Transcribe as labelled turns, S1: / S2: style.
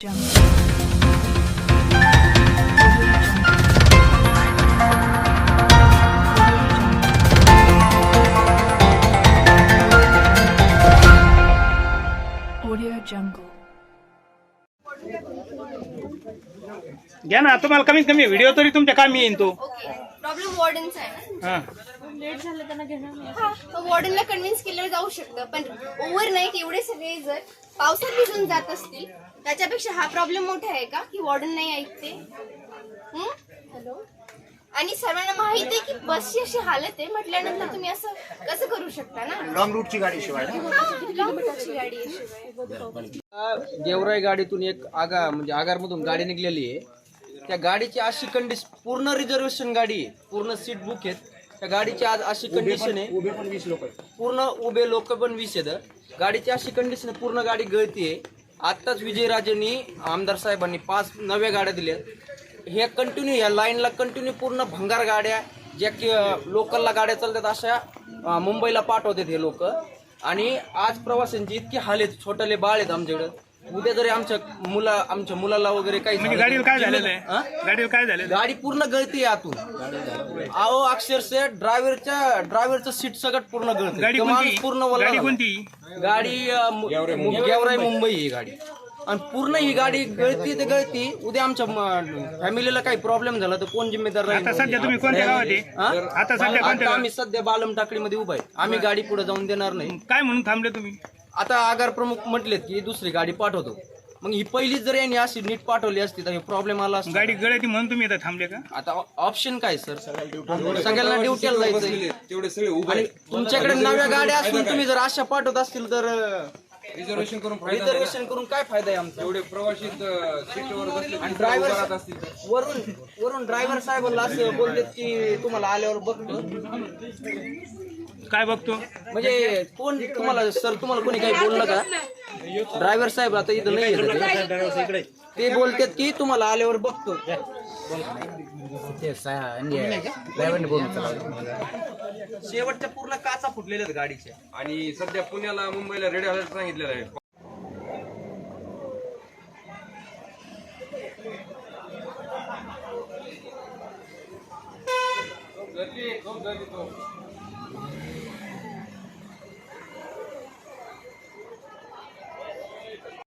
S1: घ्या ना, तुम्हाला कमीत कमी व्हिडिओ तरी तुमच्या कामी येईन तो.
S2: प्रॉब्लेम वॉर्डनचा आहे ना.
S3: लेट झालं त्यांना घेणार नाही.
S2: वॉर्डनला कन्व्हिन्स केलं जाऊ शकतं, पण ओव्हरनाईट एवढे सगळे जर पावसात भिजून जात असतील त्याच्यापेक्षा हा प्रॉब्लेम मोठा आहे का की वॉर्डन नाही ऐकते. हॅलो, आणि सर्वांना माहित आहे की बसची अशी हालत आहे म्हटल्यानंतर तुम्ही असं कसं करू शकता ना.
S4: लॉंग रूटची गाडी शिवाय
S2: लॉंग रूटची गाडी आहे शिवाय.
S5: गेवराई गाडीतून एक आगारमधून गाडी निघलेली आहे. त्या गाडीची अशी कंडिशन, पूर्ण रिझर्वेशन गाडी आहे, पूर्ण सीट बुक आहेत. त्या गाडीची आज अशी कंडिशन आहे,
S4: उभे पण 20 लोक
S5: पूर्ण उभे लोक पण 20 आहेत. गाडीची अशी कंडिशन आहे, पूर्ण गाडी गळती आहे. आत्ताच विजयराजेंनी, आमदार साहेबांनी 5 नव्या गाड्या दिल्यात. हे कंटिन्यू, या लाईनला कंटिन्यू पूर्ण भंगार गाड्या, ज्या की लोकलला गाड्या चालतात अशा मुंबईला पाठवतात हे लोक. आणि आज प्रवाशांची इतकी हाल आहेत. छोटेले बाळ आहेत आमच्याकडे. उद्या जरी आमच्या मुलाला वगैरे काही
S1: म्हणजे गाडीला काय झालेलं आहे? गाडीला काय झालेलं?
S5: गाडी पूर्ण गळती आहे आतून. अहो, अक्षरशः ड्रायव्हरचं सीट सगळं पूर्ण गळतं.
S1: गाडी कोणती?
S5: पूर्ण
S1: गाडी कोणती?
S5: गाडी गेवराई मुंबई ही गाडी. आणि पूर्ण ही गाडी गळती. उद्या आमच्या फॅमिलीला काही प्रॉब्लेम झाला तर कोण जिम्मेदार राहील?
S1: आता सध्या तुम्ही कोणत्या गावात आहे? आता सध्या कोणत्या?
S5: आम्ही सध्या बालम टाकळीमध्ये उभा आहे. आम्ही गाडी पुढे जाऊन देणार नाही.
S1: काय म्हणून थांबले तुम्ही?
S5: आता आगार प्रमुख म्हटलेत की दुसरी गाडी पाठवतो. मग ही पहिलीच जर यांनी अशी नीट पाठवली असती तर हे प्रॉब्लेम आला असता.
S1: गाडी गळती म्हणून तुम्ही आता थांबले का?
S5: आता ऑप्शन काय सर? सगळ्यांना ड्युटीला जायचं. आणि तुमच्याकडे नव्या गाड्या असून तुम्ही जर अशा पाठवत असतील तर रिझर्वेशन करून काय फायदा आहे आमचा?
S6: एवढे प्रवासी सीटवर बसले
S5: आणि ड्रायव्हर वरून ड्रायव्हर साहेबांना असं बोलतात की तुम्हाला आल्यावर बघतो.
S1: काय बघतो
S5: म्हणजे कोण तुम्हाला कोणी काही बोललं का? ड्रायव्हर साहेब आता इथं नाही येत. ते बोलतात की तुम्हाला आल्यावर बघतो. शेवटच्या पूर्ण काचा फुटलेल्या आहेत गाडीच्या.
S6: आणि सध्या पुण्याला मुंबईला रेड अलर्ट सांगितलेला आहे. गर्दी